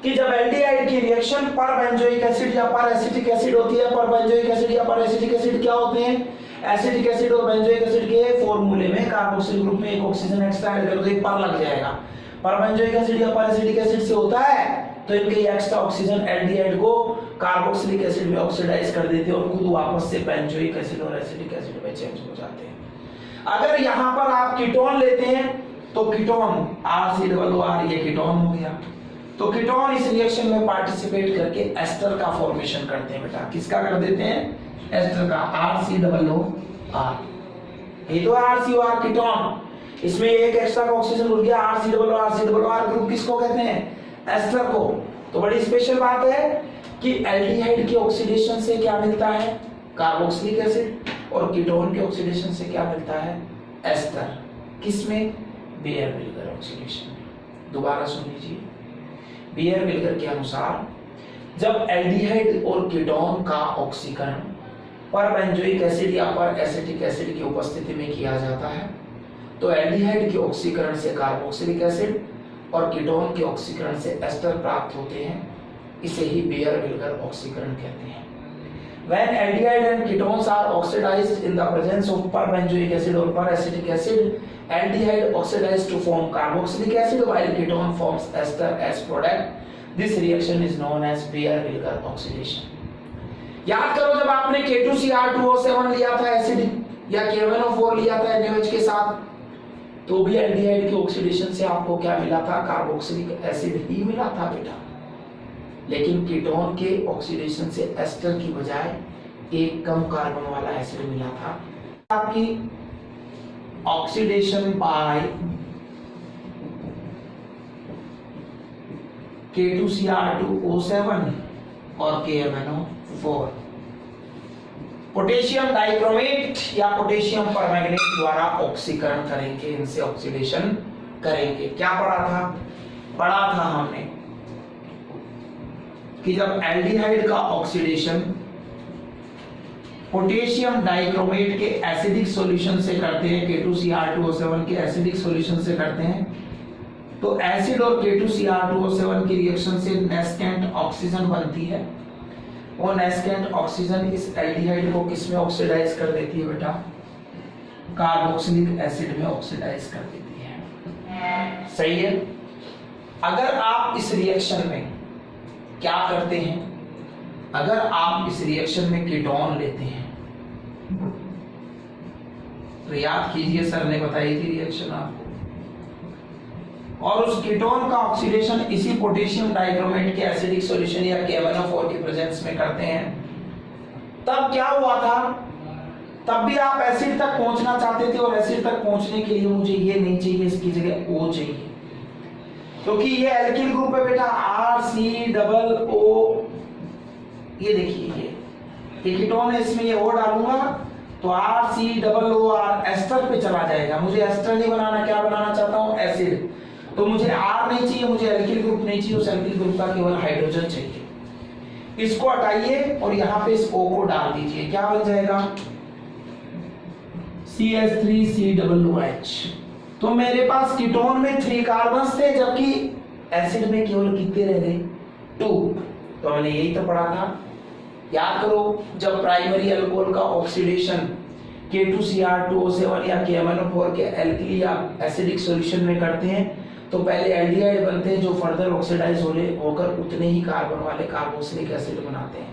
कि जब एल्डिहाइड की रिएक्शन पर बेंजोइक एसिड या पर एसिटिक एसिड होती है, पर बेंजोइक एसिड या पर एसिटिक एसिड क्या होते हैं, एसिटिक एसिड और बेंजोइक एसिड के फॉर्मूले में कार्बोक्सिल ग्रुप में एक ऑक्सीजन एक्स्ट्रा ऐड कर दो, एक पर लग जाएगा। पर बेंजोइक एसिड या पर एसिटिक एसिड से होता है तो इनके एक्स्ट्रा ऑक्सीजन एल्डिहाइड को कार्बोक्सिलिक एसिड में ऑक्सीडाइज कर देते हैं और खुद वापस से बेंजोइक एसिड और एसिटिक एसिड में चेंज हो जाते हैं। अगर यहां पर आप कीटोन लेते हैं तो कीटोन RCOOR ये कीटोन हो गया। तो कीटोन इस रिएक्शन में पार्टिसिपेट करके एस्टर का फॉर्मेशन करते हैं बेटा, किसका कर देते हैं, एस्टर का, RCOOR। ये तो RCOR कीटोन, इसमें एक एक्स्ट्रा का ऑक्सीजन जुड़ गया, RCOOR ग्रुप किसको कहते हैं, एस्टर को। तो बड़ी स्पेशल बात है कि एल्डिहाइड के ऑक्सीडेशन से क्या मिलता है, कार्बोक्सिलिक एसिड, और कीटोन के ऑक्सीडेशन से क्या मिलता है, एस्टर। किसमें, बेयर-विल्गर ऑक्सीडेशन में। दोबारा सुन लीजिए, बेयर-विल्गर के अनुसार जब एल्डिहाइड और कीटोन का ऑक्सीकरण पर बेंजोइक एसिड या पर एसिटिक एसिड की उपस्थिति में किया जाता है तो एल्डिहाइड के ऑक्सीकरण से कार्बोक्सिलिक एसिड और कीटोन के ऑक्सीकरण से एस्टर प्राप्त होते हैं। इसे ही बेयर-विल्गर ऑक्सीकरण कहते हैं। When aldehyde and ketones are oxidized in the presence of per-benzoic acid or per-acetic acid, aldehyde oxidizes to form carboxylic acid while ketone forms ester as product. This reaction is known as Beer-Wilger oxidation. याद करो जब आपने K2Cr2O7 लिया था एसिड या KMnO4 लिया था NaOH के साथ तो भी एल्डिहाइड की ऑक्सीडेशन से आपको क्या मिला था, कार्बोक्सिलिक एसिड ही मिला था बेटा। लेकिन कीटोन के ऑक्सीडेशन से एस्टर की बजाय एक कम कार्बन वाला एसिड मिला था। आपकी ऑक्सीडेशन बाय K2Cr2O7 और KMnO4। पोटेशियम डाइक्रोमेट या पोटेशियम परमैंगनेट द्वारा ऑक्सीकरण करेंगे, इनसे ऑक्सीडेशन करेंगे। क्या पढ़ा था हमने कि जब एल्डिहाइड का ऑक्सीडेशन पोटेशियम डाइक्रोमेट के एसिडिक सॉल्यूशन से करते हैं, K2Cr2O7 के एसिडिक सॉल्यूशन से करते हैं, तो एसिड और K2Cr2O7 की रिएक्शन से नेस्केंट ऑक्सीजन बनती है। वो नेस्केंट ऑक्सीजन इस एल्डिहाइड को किस में ऑक्सीडाइज कर देती है बेटा? कार्बोक्सिलिक एसिड में ऑक्सीडाइज कर देती है। सही है। अगर आप इस रिएक्शन में क्या करते हैं, अगर आप इस रिएक्शन में कीटोन लेते हैं, तो याद कीजिए सर ने बताई थी रिएक्शन आपको, और उस कीटोन का ऑक्सीडेशन इसी पोटेशियम डाइक्रोमेट के एसिडिक सॉल्यूशन या KMnO4 की प्रेजेंस में करते हैं, तब क्या हुआ था? तब भी आप एसिड तक पहुंचना चाहते थे, और एसिड तक पहुंचने के लिए मुझे ये नहीं चाहिए, इसकी जगह O चाहिए, क्योंकि ये एल्किल ग्रुप है बेटा, RCOO। ये देखिए ये कीटोन है, इसमें ये O डालूंगा तो RCOOR एस्टर पे चला जाएगा। मुझे एस्टर नहीं बनाना, क्या बनाना चाहता हूं? एसिड। तो मुझे R नहीं चाहिए, मुझे एल्किल ग्रुप नहीं चाहिए, उस एल्किल ग्रुप का केवल हाइड्रोजन चाहिए। इसको हटाइए और यहाँ पे इस O को डाल दीजिए, क्या बन जाएगा? CH3COOH। तो मेरे पास कीटोन में 3 कार्बन्स थे, जबकि एसिड में केवल कितने रह गए? 2। तो हमने यही तो पढ़ा था, याद करो। जब प्राइमरी अल्कोहल का ऑक्सीडेशन K2Cr2O7 या KMnO4 के एल्किली या एसिडिक सॉल्यूशन में करते हैं, तो पहले एल्डिहाइड बनते हैं जो फर्दर ऑक्सीडाइज होकर उतने ही कार्बन वाले कार्बोक्सिलिक एसिड बनाते हैं।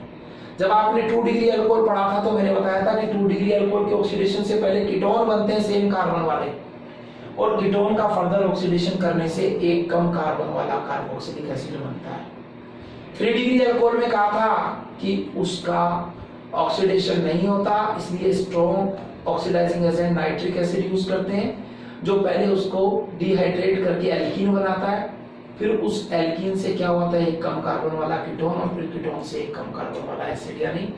जब आपने 2 डिग्री अल्कोहल पढ़ा था तो मैंने बताया था कि 2 डिग्री अल्कोहल के ऑक्सीडेशन से पहले कीटोन बनते हैं सेम कार्बन वाले, और कीटोन का फर्दर ऑक्सीडेशन करने से एक कम कार्बन वाला कार्बोक्सिलिक एसिड बनता है। 3 डिग्री अल्कोहल में कहा था कि उसका ऑक्सीडेशन नहीं होता, इसलिए strong oxidising agent nitric acid use करते हैं, जो पहले उसको डिहाइड्रेट करके एल्कीन बनाता है, फिर उस एल्कीन से क्या होता है? एक कम कार्बन वाला कीटोन, और फिर कीटोन से एक कम कार्बन वाला एसिड। यानी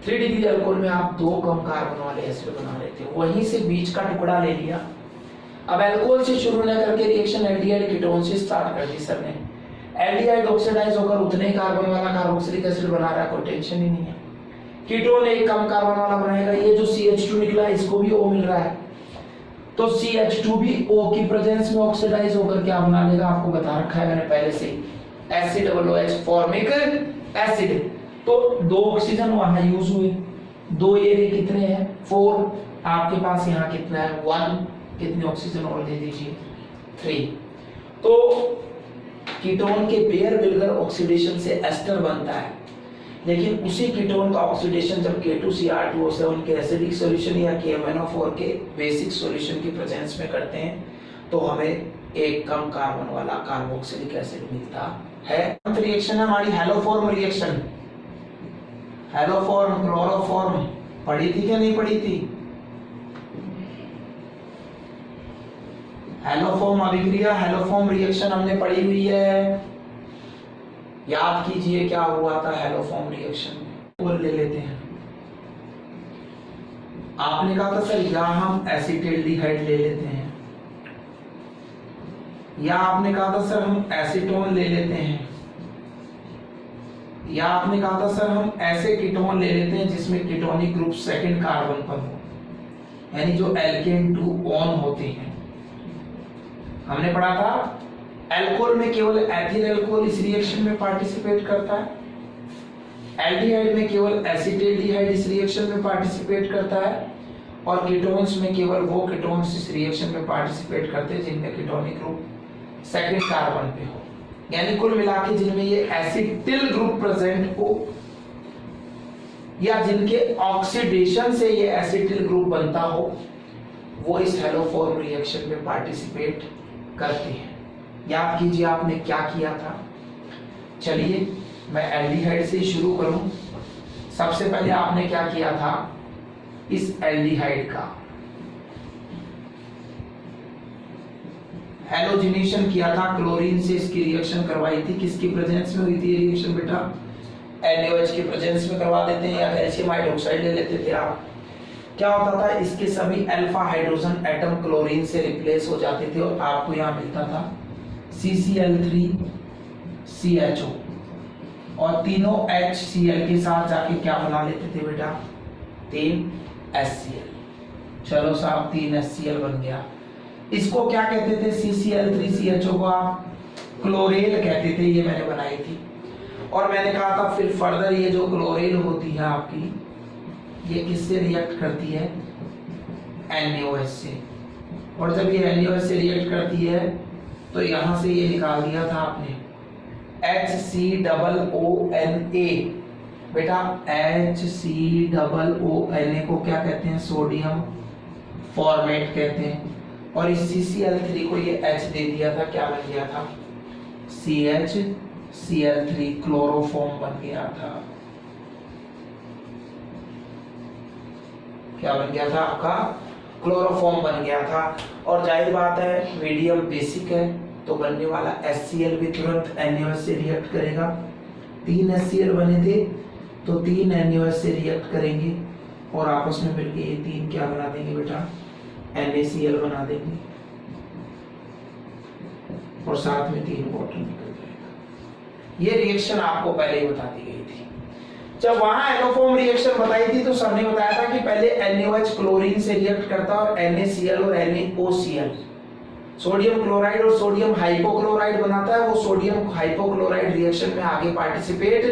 3 डिग्री अल्कोहल में आप 2 कम कार्बन वाले एसिड बना लेते हो, वहीं से बीच का टुकड़ा ले लिया। अब अल्कोहल से शुरू न करके रिएक्शन एल्डिहाइड कीटोन से स्टार्ट कर दी सर ने। एल्डिहाइड ऑक्सीडाइज होकर उतने ही कार्बन वाला कार्बोक्सिलिक एसिड बना रहा है, कोई टेंशन ही नहीं है। कीटोन एक कम कार्बन वाला बनाएगा, ये जो CH2 निकला है इसको भी O मिल रहा है, तो CH2 भी O की प्रेजेंस में ऑक्सीडाइज होकर क्या बना लेगा? आपको बता रखा है मैंने पहले से, HCOOH फॉर्मिक एसिड। तो 2 ऑक्सीजन वहां यूज हुए, 2 ये कितने हैं? 4। आपके पास यहाँ कितना है? 1। कितने ऑक्सीजन और दे दीजिए? 3। तो कीटोन के बेयर विल्गर ऑक्सीडेशन से एस्टर बनता है, लेकिन उसी कीटोन का ऑक्सीडेशन जब K2Cr2O7 के एसिडिक सॉल्यूशन या KMnO4 के बेसिक सॉल्यूशन की प्रेजेंस में करते हैं, तो हमें एक कम कार्बन वाला कार्बोक्सिलिक एसिड मिलता है। रिएक्शन है हमारी हैलोफॉर्म रिएक्शन। हैलोफॉर्म, क्लोरोफॉर्म पढ़ी थी क्या नहीं पढ़ी थी? हैलोफॉर्म अभिक्रिया, हैलोफॉर्म रिएक्शन हमने पढ़ी हुई है। याद कीजिए क्या हुआ था हैलोफॉर्म रिएक्शन में। वो ले लेते हैं, आपने कहा था सर या हम एसिटिल्डिहाइड ले लेते हैं, या आपने कहा था सर हम एसीटोन ले लेते हैं, या आपने कहा था सर हम ऐसे कीटोन ले लेते हैं जिसमें कीटोनिक ग्रुप सेकंड कार्बन पर हो, यानी जो एल्केन 2 ऑन होते हैं। हमने पढ़ा था अल्कोहल में केवल एथिल अल्कोहल इस रिएक्शन में पार्टिसिपेट करता है, एल्डिहाइड में केवल एसिटिल्डिहाइड इस रिएक्शन में पार्टिसिपेट करता है, और कीटोन्स में केवल वो कीटोन्स इस रिएक्शन में पार्टिसिपेट करते हैं जिनमें कीटोनिक ग्रुप सेकंड कार्बन पे हो, यानी कुल मिला के जिनमें ये एसिटिल ग्रुप प्रेजेंट हो या जिनके ऑक्सीडेशन से ये एसिटिल ग्रुप बनता हो, वो इस हैलोफॉर्म रिएक्शन में पार्टिसिपेट करते हैं। याद कीजिए आपने क्या किया था। चलिए मैं एल्डिहाइड से शुरू करूं। सबसे पहले आपने क्या किया था, इस एल्डिहाइड का हैलोजिनेशन किया था, क्लोरीन से इसकी रिएक्शन करवाई थी। किसकी प्रेजेंस में हुई थी ये रिएक्शन बेटा? NaOH की प्रेजेंस में करवा देते हैं, या कैल्शियम हाइड्रोक्साइड ले लेते थे आप। क्या होता था, इसके सभी अल्फा हाइड्रोजन एटम क्लोरीन से रिप्लेस हो जाते थे और आपको यहाँ मिलता था CCl3CHO, और तीनों HCl के साथ जाके क्या बना लेते थे बेटा? 3HCl। चलो साहब 3HCl बन गया। इसको क्या कहते थे? CCl3CHO को आप क्लोरेल कहते थे, ये मैंने बनाई थी। और मैंने कहा था फिर फर्दर ये जो क्लोरेल होती है आपकी, ये किससे रिएक्ट करती है? NaOH से। और जब ये NaOH से रिएक्ट करती है तो यहां से ये निकाल दिया था आपने HCOONA। बेटा HCOONA को क्या कहते हैं? सोडियम फॉर्मेट कहते हैं। और इस CCl3 को ये H दे दिया था, क्या बन गया था? CHCl3 क्लोरोफॉर्म बन गया था। क्या बन गया था आपका? क्लोरोफॉर्म बन गया था। और जाहिर बात है मीडियम बेसिक है तो बनने वाला HCl भी तुरंत NaOH से रिएक्ट करेगा। 3 HCl बने थे तो 3 NaOH से रिएक्ट करेंगे और आपस में मिलकर ये 3 क्या बना देंगे बेटा? NaCl बना देंगे और साथ में 3 वाटर निकल जाएगा। ये रिएक्शन आपको पहले ही बता दी गई थी। जब वहां एनोफॉर्म रिएक्शन बताई थी तो सबने बताया था कि पहले NaOH क्लोरीन से रिएक्ट करता है और NaCl और NaOCl सोडियम क्लोराइड और सोडियम हाइपोक्लोराइड बनाता है। वो सोडियम हाइपोक्लोराइड रिएक्शन में आगे पार्टिसिपेट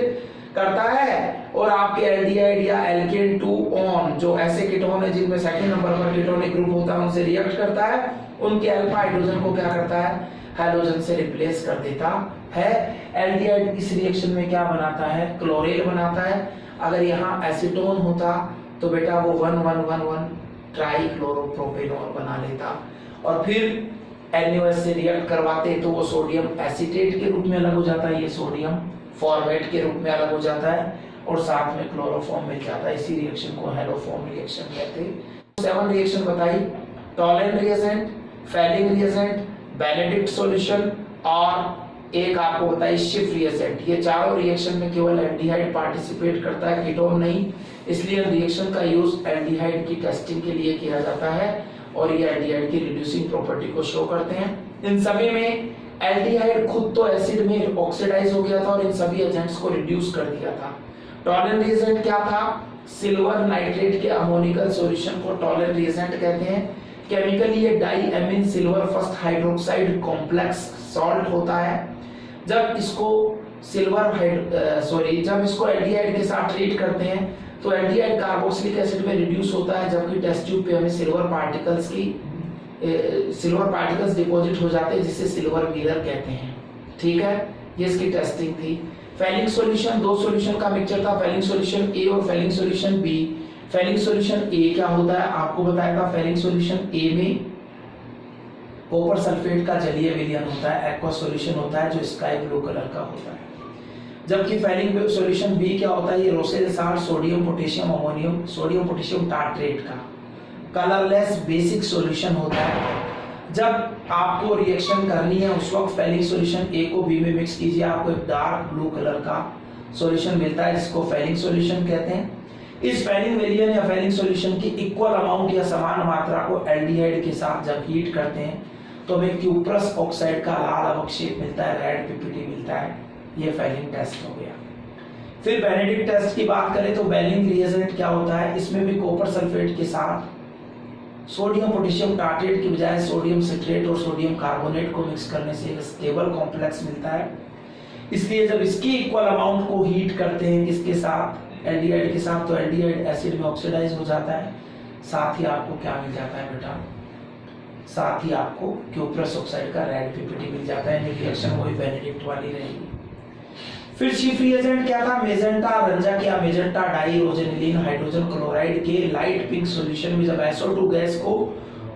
करता है और आपके एल्डिहाइड या एल्केन 2 ऑन जो ऐसे कीटोन है जिनमें सेकंड नंबर पर कीटोनिक ग्रुप होता है उनसे रिएक्ट करता है। उनके अल्फा हाइड्रोजन को क्या करता है? हैलोजन से रिप्लेस कर देता है। एल्डिहाइड इस रिएक्शन में क्या बनाता है? क्लोरेल बनाता है। अगर यहाँ एसीटोन होता तो बेटा वो 1,1,1,1 ट्राइक्लोरोप्रोपेनॉल बना लेता और फिर NaOH से रिएक्ट करवाते तो वो सोडियम एसीटेट के रूप में अलग हो जाता है, ये सोडियम फॉर्मेट के रूप में अलग हो जाता है और साथ में क्लोरोफॉर्म मिल जाता है। इसी रिएक्शन को हैलोफॉर्म रिएक्शन कहते हैं। 7 रिएक्शन बताई, Tollens reagent, Fehling reagent, Benedict solution और एक आपको बताई शिफ्ट रिएजेंट। ये चारों रिएक्शन में केवल एल्डिहाइड पार्टिसिपेट करता है, कीटोन नहीं। इसलिए रिएक्शन का यूज एल्डिहाइड की टेस्टिंग के लिए किया जाता है और ये एल्डिहाइड की रिड्यूसिंग प्रॉपर्टी को शो करते हैं। इन सभी में एल्डिहाइड खुद तो एसिड में ऑक्सीडाइज हो गया था और इन सभी एजेंट्स को रिड्यूस कर दिया था। टॉलेंट रिएजेंट क्या था? सिल्वर नाइट्रेट के अमोनिकल सॉल्यूशन को टॉलेंट रिएजेंट कहते हैं। केमिकली ये diamine silver first hydroxide complex salt होता है। जब इसको जब इसको एल्डिहाइड के साथ ट्रीट करते हैं तो एल्डिहाइड कार्बोक्सिलिक एसिड में रिड्यूस होता है, जबकि टेस्ट ट्यूब पे हमें सिल्वर पार्टिकल्स डिपॉजिट हो जाते हैं जिसे सिल्वर मिरर कहते हैं। ठीक है, ये इसकी टेस्टिंग थी। फेलिंग सॉल्यूशन, 2 सॉल्यूशन का मिक्सचर था, फेलिंग सॉल्यूशन ए और Fehling solution B. Fehling solution A क्या होता है आपको बताया था। फेलिंग सॉल्यूशन ए में कॉपर सल्फेट का जलीय विलयन होता है, एक्वा सॉल्यूशन होता है जो स्काई ब्लू कलर का होता है। जबकि फेलिंग सॉल्यूशन बी क्या होता है? ये Rosell salt, sodium potassium ammonium, sodium potassium tartrate का कलरलेस बेसिक सॉल्यूशन होता है। जब आपको रिएक्शन करनी है उस वक्त फेलिंग सॉल्यूशन ए को बी में मिक्स कीजिए, आपको एक डार्क ब्लू कलर का सॉल्यूशन मिलता है जिसको फेलिंग सॉल्यूशन कहते हैं। इस फेलिंग विलयन या फेलिंग सॉल्यूशन की इक्वल अमाउंट या समान मात्रा को एल्डिहाइड के साथ जब हीट करते हैं तो हमें क्यूप्रस ऑक्साइड का लाल अवक्षेप मिलता है, रेड पीपीटी मिलता है। ये फेलिंग टेस्ट हो गया। फिर बेनेडिक्ट टेस्ट की बात करें तो बेनिंग रिएजेंट क्या होता है? इसमें भी कॉपर सल्फेट के साथ सोडियम पोटेशियम टार्ट्रेट की बजाय सोडियम सिट्रेट और सोडियम कार्बोनेट को मिक्स करने से एक स्टेबल कॉम्प्लेक्स मिलता है। इसलिए जब इसकी इक्वल अमाउंट को हीट करते हैं किसके साथ? एल्डिहाइड के साथ, तो एल्डिहाइड एसिड में ऑक्सीडाइज हो जाता है। साथ ही आपको क्या मिल जाता है बेटा? साथ ही आपको क्यूप्रस ऑक्साइड का रेड पीपीटी मिल जाता है। रिएक्शन वही बेनेडिक्ट वाली रहेगी। फिर चीफ रिएजेंट क्या था? मेजेंटा रंजक या मेजेंटा डाइरोजेनिलीन हाइड्रोजन क्लोराइड के लाइट पिंक सॉल्यूशन में जब SO2 गैस को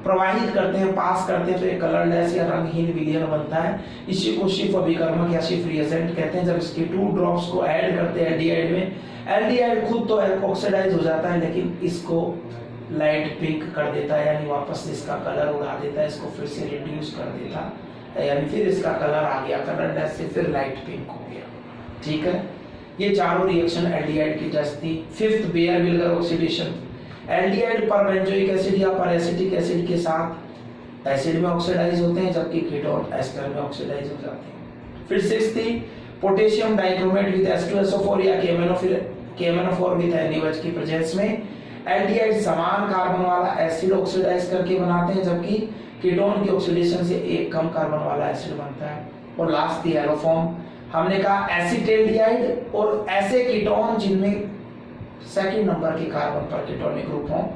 प्रवाहित करते हैं, पास करते हैं तो एक कलरलेस या रंगहीन विलयन बनता है। इसी को शिफ अभिकर्मक या शिफ रिएजेंट कहते हैं। जब इसके 2 ड्रॉप्स को ऐड करते हैं एल्डिहाइड में, एल्डिहाइड खुद तो ऑक्सीडाइज हो जाता है लेकिन इसको लाइट पिंक कर देता है, यानी वापस से इसका कलर उड़ा देता है, इसको फिर से रिड्यूस कर देता यानी फिर इसका कलर आ गया, कलर डैश से फिर लाइट पिंक हो गया। ठीक है, ये चारों रिएक्शन एल्डिहाइड की टेस्ट थी। फिफ्थ बेयर-विल्गर ऑक्सीडेशन, एल्डिहाइड परबेंजोइक एसिड या पर एसिटिक एसिड के साथ एसिड में ऑक्सीडाइज होते हैं, जबकि कीटोन एस्टर में ऑक्सीडाइज हो जाते हैं। फिर सिक्स थी पोटेशियम डाइक्रोमेट विद H2SO4 या KMnO4 विद NaOH की प्रेजेंस में एल्डिहाइड समान कार्बन वाला एसिड ऑक्सीडाइज करके बनाते हैं, जबकि कीटोन की ऑक्सीडेशन से एक कम कार्बन वाला एसिड बनता है। और लास्ट थी एलोफॉर्म, हमने कहा एसिटेल्डिहाइड और ऐसे कीटोन जिनमें सेकंड नंबर के कार्बन पर कीटोनिक ग्रुप हो,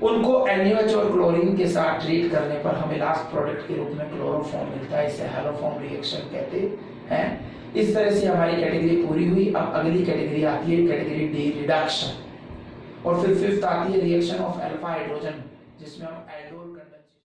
उनको NaOH और क्लोरीन के साथ ट्रीट करने पर हमें लास्ट प्रोडक्ट के रूप में क्लोरोफॉर्म मिलता है। इसे हैलोफॉर्म रिएक्शन कहते हैं। इस तरह से हमारी कैटेगरी पूरी हुई। अब अगली कैटेगरी आती है कैटेगरी डी, रिडक्शन। और फिर फिफ्थ आती है रिएक्शन ऑफ अल्फा हाइड्रोजन, जिसमें हम एल्डोल